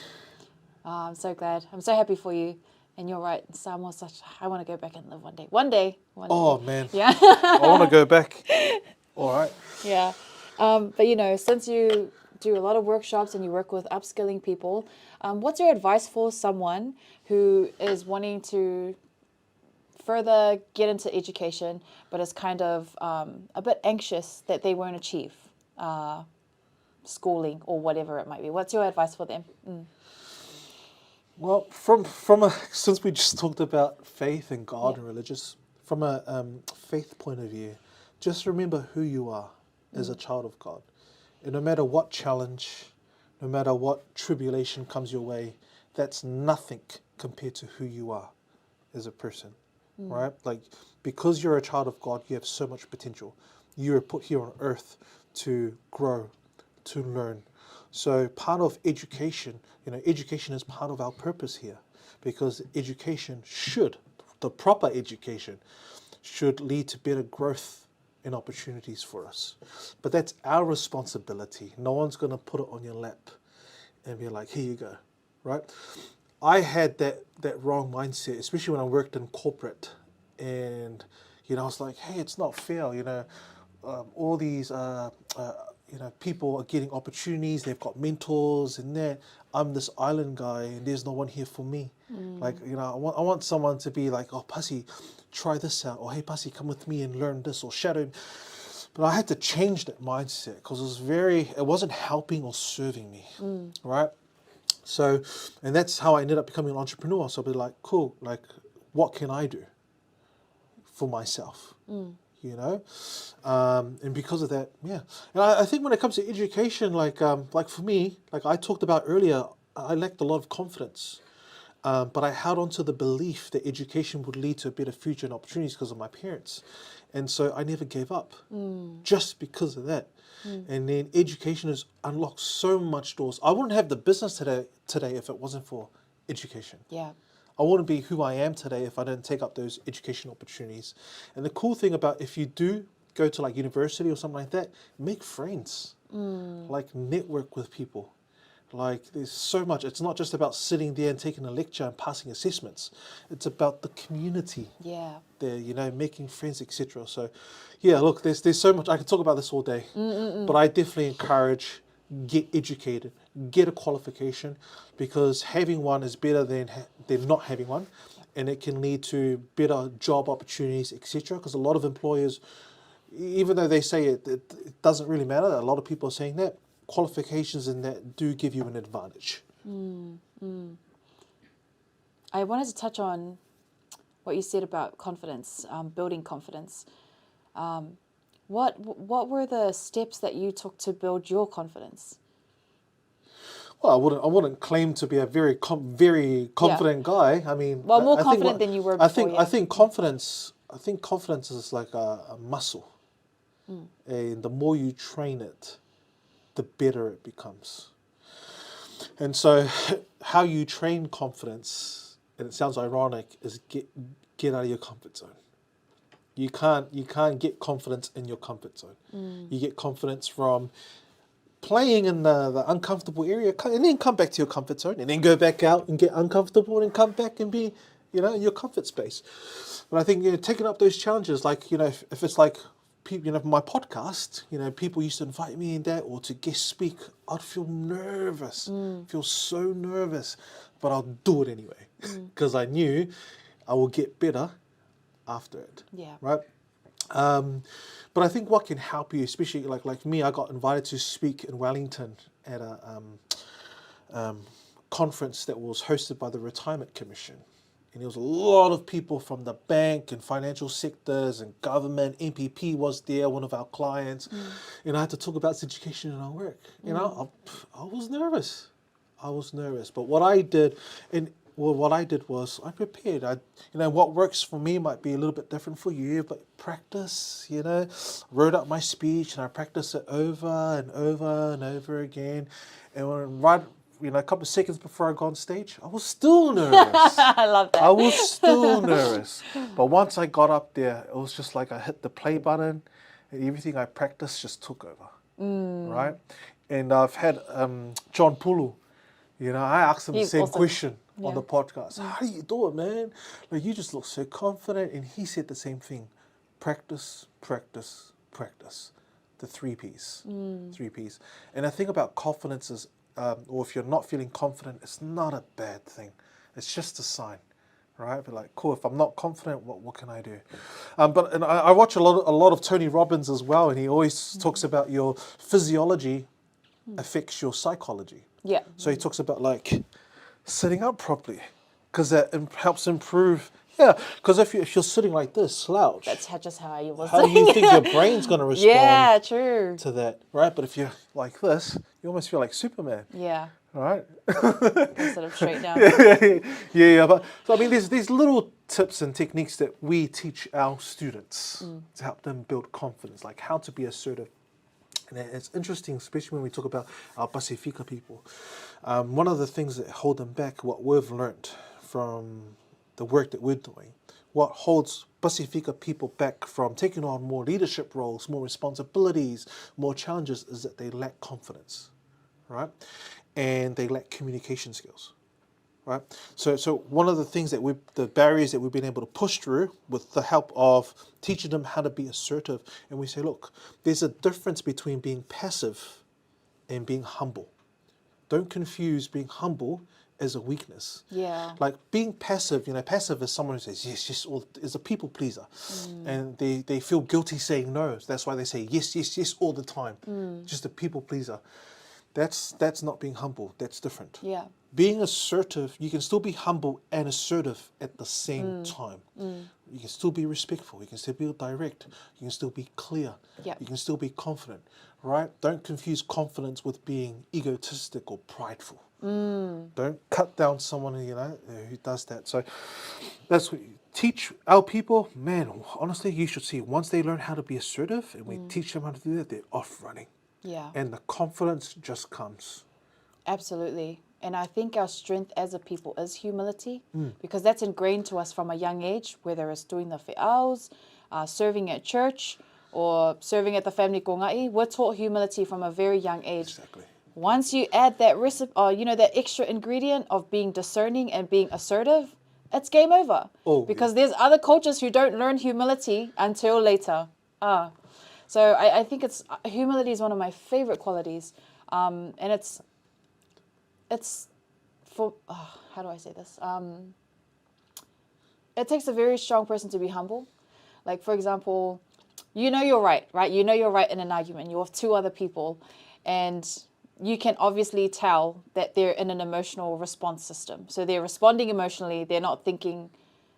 Speaker 1: I'm so glad. I'm so happy for you. And you're right, Samoa, I want to go back and live one day.
Speaker 4: Oh, man. Yeah. I want to go back. All right.
Speaker 1: Yeah. But, since you do a lot of workshops and you work with upskilling people, what's your advice for someone who is wanting to further get into education, but is kind of a bit anxious that they won't achieve schooling or whatever it might be? What's your advice for them?
Speaker 4: Well, since we just talked about faith and God and religious, from a faith point of view, just remember who you are as a child of God. And no matter what challenge, no matter what tribulation comes your way, that's nothing compared to who you are as a person, right? Like, because you're a child of God, you have so much potential. You are put here on earth to grow, to learn. So part of education, education is part of our purpose here, because education should, the proper education, should lead to better growth and opportunities for us. But that's our responsibility. No one's going to put it on your lap and be like, here you go, right? I had that wrong mindset, especially when I worked in corporate, and I was like, hey, it's not fair, all these people are getting opportunities, they've got mentors and that. I'm this island guy and there's no one here for me. Like, I want someone to be like, oh, Pasi, try this out, or hey, Pasi, come with me and learn this, or shadow. But I had to change that mindset because it wasn't helping or serving me, right? So, and that's how I ended up becoming an entrepreneur. So I'll be like, cool, like, what can I do for myself? And because of that, yeah. And I think when it comes to education, like for me, like I talked about earlier, I lacked a lot of confidence. But I held on to the belief that education would lead to a better future and opportunities because of my parents. And so I never gave up just because of that. And then education has unlocked so much doors. I wouldn't have the business today if it wasn't for education.
Speaker 1: Yeah.
Speaker 4: I wouldn't be who I am today if I didn't take up those education opportunities. And the cool thing about if you do go to like university or something like that, make friends, like network with people. Like there's so much. It's not just about sitting there and taking a lecture and passing assessments. It's about the community.
Speaker 1: Yeah.
Speaker 4: There, making friends, etc. So, yeah, look, there's so much. I could talk about this all day, but I definitely encourage get educated, get a qualification, because having one is better than not having one, and it can lead to better job opportunities, etc. Because a lot of employers, even though they say it doesn't really matter, a lot of people are saying that. Qualifications in that do give you an advantage.
Speaker 1: I wanted to touch on what you said about confidence, building confidence. What were the steps that you took to build your confidence?
Speaker 4: Well, I wouldn't claim to be a very confident guy. I mean,
Speaker 1: well, more
Speaker 4: I
Speaker 1: confident than you were before.
Speaker 4: I think confidence is like a muscle, and the more you train it, the better it becomes. And so how you train confidence, and it sounds ironic, is get out of your comfort zone. You can't get confidence in your comfort zone. You get confidence from playing in the uncomfortable area, and then come back to your comfort zone, and then go back out and get uncomfortable, and come back and be, in your comfort space. But I think, taking up those challenges, like, if it's like, my podcast, people used to invite me in that or to guest speak, I'd feel nervous, feel so nervous, but I'll do it anyway because I knew I will get better after it.
Speaker 1: Yeah.
Speaker 4: Right. But I think what can help you, especially like me, I got invited to speak in Wellington at a conference that was hosted by the Retirement Commission. And there was a lot of people from the bank and financial sectors and government. MPP was there, one of our clients. And I had to talk about education in our work. I was nervous. But what I did, was I prepared. What works for me might be a little bit different for you, but practice, wrote up my speech and I practiced it over and over and over again. And a couple of seconds before I got on stage, I was still nervous.
Speaker 1: I love that.
Speaker 4: I was still nervous. But once I got up there, it was just like I hit the play button and everything I practiced just took over. Right? And I've had John Pulu, I asked him the same question on the podcast. How do you do it, man? Like, you just look so confident. And he said the same thing. Practice, practice, practice. The 3 Ps. 3 Ps. And the thing about confidence is, or if you're not feeling confident, it's not a bad thing. It's just a sign, right? But like, cool, if I'm not confident, what can I do? But I watch a lot of Tony Robbins as well, and he always talks about your physiology affects your psychology.
Speaker 1: Yeah.
Speaker 4: So he talks about like sitting up properly, because that helps improve. Yeah, because if you're sitting like this, slouch.
Speaker 1: That's just how I was.
Speaker 4: How do you think your brain's going to respond?
Speaker 1: Yeah, true.
Speaker 4: To that, right? But if you're like this, you almost feel like Superman.
Speaker 1: Yeah.
Speaker 4: Right?
Speaker 1: Instead of straight down.
Speaker 4: Yeah. But so I mean, there's these little tips and techniques that we teach our students to help them build confidence, like how to be assertive. And it's interesting, especially when we talk about our Pasifika people. One of the things that hold them back, what we've learned from the work that we're doing, what holds Pasifika people back from taking on more leadership roles, more responsibilities, more challenges, is that they lack confidence, right? And they lack communication skills, right? So one of the things that the barriers that we've been able to push through with the help of teaching them how to be assertive, and we say, look, there's a difference between being passive and being humble. Don't confuse being humble as a weakness.
Speaker 1: Yeah.
Speaker 4: Like being passive, passive is someone who says yes, yes, or is a people pleaser. And they feel guilty saying no. That's why they say yes, yes, yes all the time. Just a people pleaser. That's not being humble. That's different.
Speaker 1: Yeah.
Speaker 4: Being assertive, you can still be humble and assertive at the same time. You can still be respectful. You can still be direct. You can still be clear.
Speaker 1: Yep.
Speaker 4: You can still be confident, right? Don't confuse confidence with being egotistic or prideful. Don't cut down someone who does that. So that's what you teach our people. Man, honestly, you should see once they learn how to be assertive and we teach them how to do that, they're off running.
Speaker 1: Yeah.
Speaker 4: And the confidence just comes.
Speaker 1: Absolutely. And I think our strength as a people is humility, because that's ingrained to us from a young age, whether it's doing the fe'aus, serving at church, or serving at the family kongai. We're taught humility from a very young age.
Speaker 4: Exactly.
Speaker 1: Once you add that recipe, that extra ingredient of being discerning and being assertive, it's game over. Because there's other cultures who don't learn humility until later. So I think humility is one of my favorite qualities, and it's for how do I say this? It takes a very strong person to be humble. Like for example, you're right? You know you're right in an argument. You're with two other people, and you can obviously tell that they're in an emotional response system. So they're responding emotionally. They're not thinking.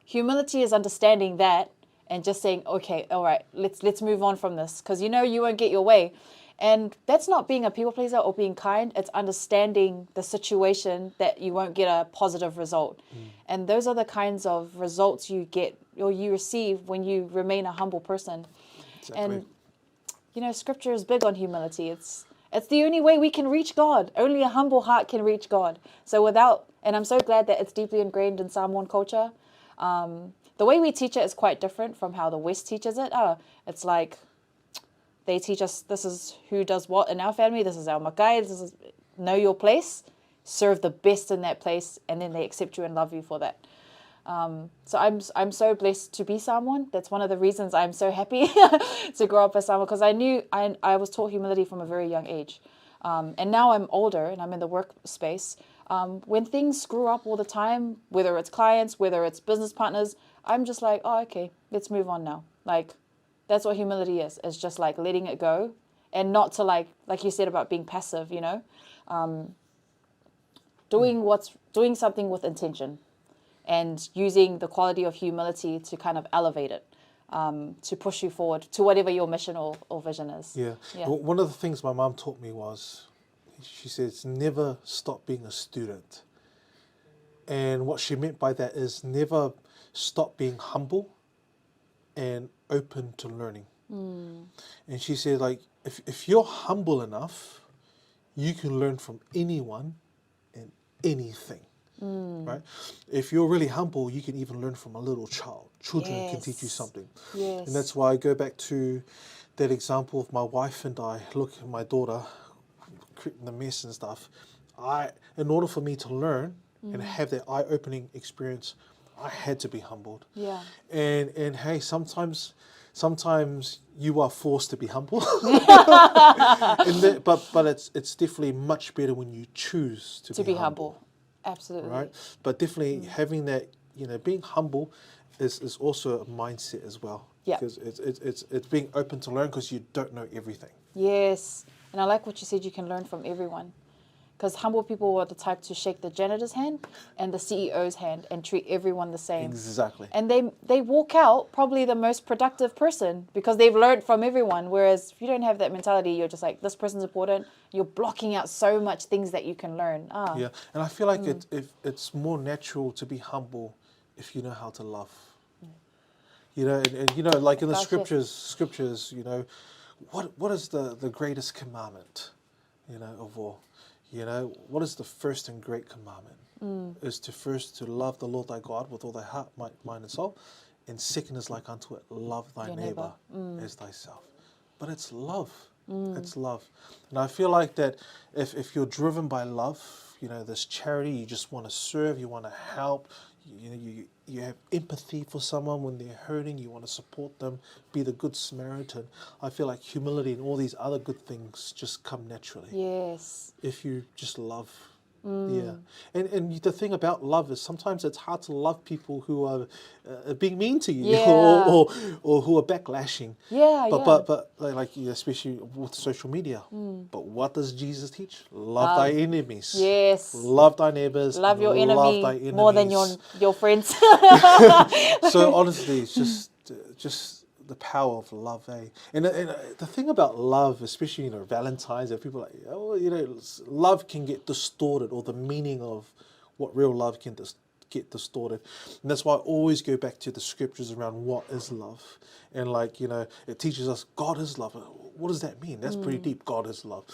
Speaker 1: Humility is understanding that and just saying, okay, all right, let's move on from this, because you won't get your way. And that's not being a people pleaser or being kind. It's understanding the situation that you won't get a positive result. And those are the kinds of results you get or you receive when you remain a humble person.
Speaker 4: Exactly.
Speaker 1: And Scripture is big on humility. It's the only way we can reach God. Only a humble heart can reach God. And I'm so glad that it's deeply ingrained in Samoan culture. The way we teach it is quite different from how the West teaches it. It's like they teach us this is who does what in our family. This is our makai. This is know your place, serve the best in that place, and then they accept you and love you for that. So I'm so blessed to be Samoan. That's one of the reasons I'm so happy to grow up as Samoan, because I knew I was taught humility from a very young age. And now I'm older and I'm in the workspace. When things screw up all the time, whether it's clients, whether it's business partners, I'm just like, oh, okay, let's move on now. Like, that's what humility is. It's just like letting it go, and not to like you said about being passive, doing something with intention, and using the quality of humility to kind of elevate it, to push you forward to whatever your mission or vision is.
Speaker 4: Yeah.
Speaker 1: Yeah.
Speaker 4: One of the things my mum taught me was, she says, never stop being a student. And what she meant by that is never stop being humble and open to learning. And she said, like, if you're humble enough, you can learn from anyone and anything. Right? If you're really humble, you can even learn from a little child. Children can teach you something.
Speaker 1: Yes.
Speaker 4: And that's why I go back to that example of my wife and I. Look at my daughter, creating the mess and stuff. In order for me to learn and have that eye-opening experience, I had to be humbled.
Speaker 1: Yeah.
Speaker 4: And hey, sometimes you are forced to be humble. But it's definitely much better when you choose to be humble.
Speaker 1: Absolutely.
Speaker 4: Right? But definitely having that, being humble is also a mindset as well.
Speaker 1: Yeah.
Speaker 4: Because it's being open to learn, because you don't know everything.
Speaker 1: Yes. And I like what you said, you can learn from everyone. Because humble people are the type to shake the janitor's hand and the CEO's hand and treat everyone the same.
Speaker 4: Exactly.
Speaker 1: And they walk out probably the most productive person because they've learned from everyone. Whereas if you don't have that mentality, you're just like, this person's important. You're blocking out so much things that you can learn.
Speaker 4: Yeah, and I feel like it's more natural to be humble if you know how to love. And like in the scriptures, what is the greatest commandment, of all? What is the first and great commandment? is to first to love the Lord thy God with all thy heart, mind and soul. And second is like unto it, love thy
Speaker 1: Your
Speaker 4: neighbour
Speaker 1: neighbour.
Speaker 4: as thyself. But it's love. It's love. And I feel like that if you're driven by love, you know, this charity, you just want to serve, you want to help, you know, you have empathy for someone when they're hurting, you want to support them, be the good Samaritan. I feel like humility and all these other good things just come naturally.
Speaker 1: Yes.
Speaker 4: If you just love. Yeah, and the thing about love is sometimes it's hard to love people who are being mean to you, or who are backlashing. But like especially with social media. But what does Jesus teach? Love thy enemies.
Speaker 1: Yes.
Speaker 4: Love thy neighbors.
Speaker 1: Love your
Speaker 4: love thy
Speaker 1: enemy
Speaker 4: enemies.
Speaker 1: more than your friends.
Speaker 4: So honestly, it's just the power of love, eh? And the thing about love, especially, you know, Valentine's, and people are like, oh, you know, love can get distorted, or the meaning of what real love can get distorted. And that's why I always go back to the scriptures around what is love. And like, you know, it teaches us God is love. What does that mean? That's pretty deep. God is love.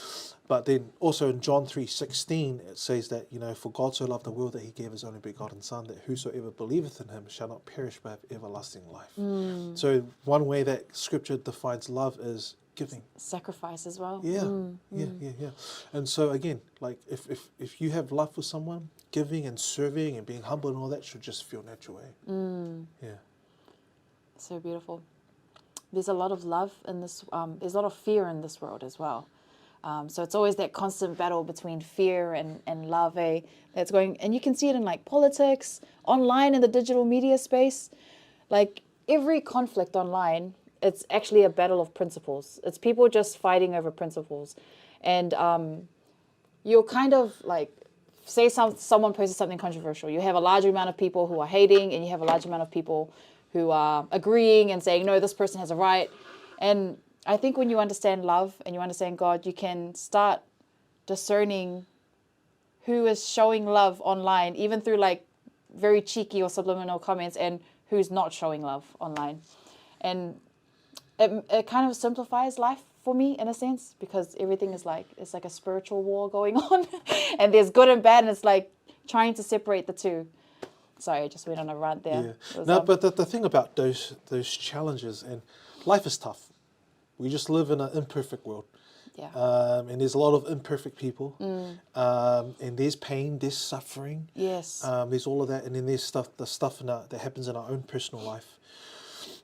Speaker 4: But then also in John 3:16, it says that, you know, for God so loved the world that he gave his only begotten Son, that whosoever believeth in him shall not perish but have everlasting life. So one way that scripture defines love is giving.
Speaker 1: Sacrifice as well.
Speaker 4: Yeah. And so again, like if you have love for someone, giving and serving and being humble and all that should just feel natural, eh? Yeah.
Speaker 1: So beautiful. There's a lot of love in this, there's a lot of fear in this world as well. So it's always that constant battle between fear and love, that's going, and you can see it in like politics, online in the digital media space. Like every conflict online, it's actually a battle of principles. It's people just fighting over principles. And you'll kind of like, say someone posts something controversial. You have a large amount of people who are hating, and you have a large amount of people who are agreeing and saying, no, this person has a right. And I think when you understand love and you understand God, you can start discerning who is showing love online, even through like very cheeky or subliminal comments, and who's not showing love online. And it kind of simplifies life for me in a sense, because everything is like, it's like a spiritual war going on and there's good and bad, and it's like trying to separate the two. Sorry, I just went on a rant there.
Speaker 4: Yeah. No, but the thing about those challenges, and life is tough. We just live in an imperfect world.
Speaker 1: Yeah.
Speaker 4: And there's a lot of imperfect people. And there's pain, there's suffering.
Speaker 1: Yes.
Speaker 4: There's all of that, and then there's stuff that happens in our own personal life.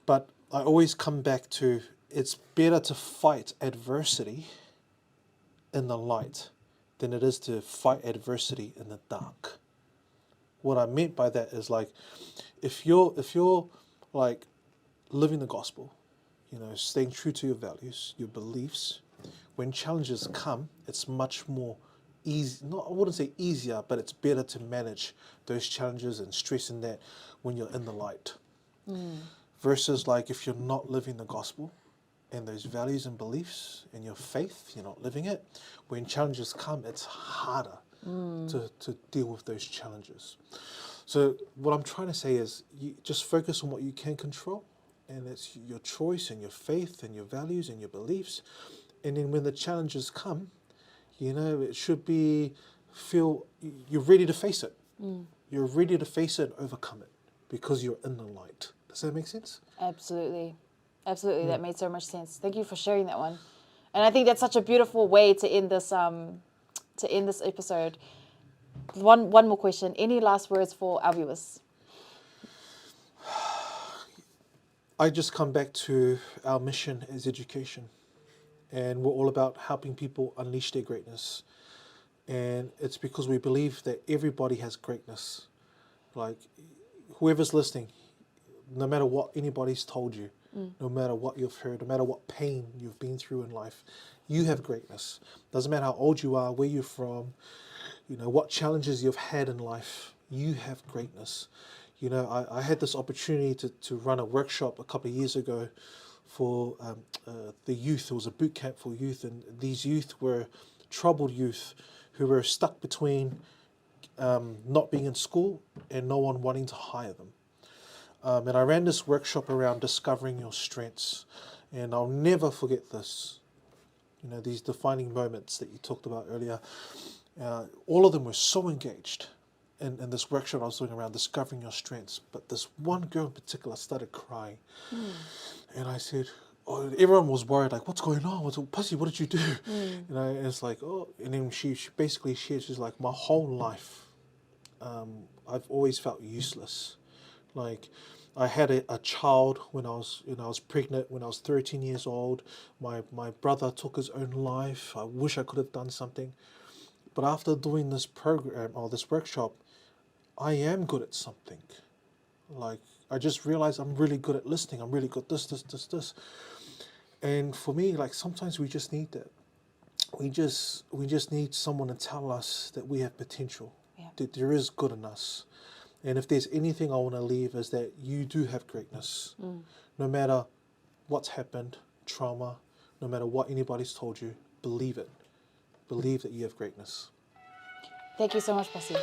Speaker 4: But I always come back to, it's better to fight adversity in the light than it is to fight adversity in the dark. What I meant by that is like, if you're like living the gospel, you know, staying true to your values, your beliefs, when challenges come, it's much more easy. I wouldn't say easier, but it's better to manage those challenges and stress in that when you're in the light. Versus like if you're not living the gospel and those values and beliefs and your faith, you're not living it, when challenges come, it's harder to deal with those challenges. So what I'm trying to say is, you just focus on what you can control, and it's your choice and your faith and your values and your beliefs. And then when the challenges come, you know, it should feel you're ready to face it. You're ready to face it and overcome it because you're in the light. Does that make sense?
Speaker 1: Absolutely. Absolutely. That made so much sense. Thank you for sharing that one. And I think that's such a beautiful way to end this episode. One more question. Any last words for our viewers?
Speaker 4: I just come back to our mission as education, and we're all about helping people unleash their greatness. And it's because we believe that everybody has greatness. Like whoever's listening, no matter what anybody's told you, no matter what you've heard, no matter what pain you've been through in life, you have greatness. Doesn't matter how old you are, where you're from, you know, what challenges you've had in life, you have greatness. You know, I had this opportunity to run a workshop a couple of years ago for the youth. It was a boot camp for youth, and these youth were troubled youth who were stuck between not being in school and no one wanting to hire them. And I ran this workshop around discovering your strengths, and I'll never forget this. You know, these defining moments that you talked about earlier. All of them were so engaged, in this workshop I was doing around discovering your strengths, but this one girl in particular started crying. And I said, oh, everyone was worried, like, what's going on? Pussy, what did you do? You know, and it's like, oh, and then she basically shared, she's like, my whole life, I've always felt useless. Like, I had a child when I was pregnant, when I was 13 years old. My brother took his own life. I wish I could have done something. But after doing this program or this workshop, I am good at something. Like, I just realized I'm really good at listening. I'm really good at this. And for me, like, sometimes we just need that. We just need someone to tell us that we have potential, that there is good in us. And if there's anything I want to leave is that you do have greatness. No matter what's happened, trauma, no matter what anybody's told you, believe it. Believe that you have greatness.
Speaker 1: Thank you so much, Pasi.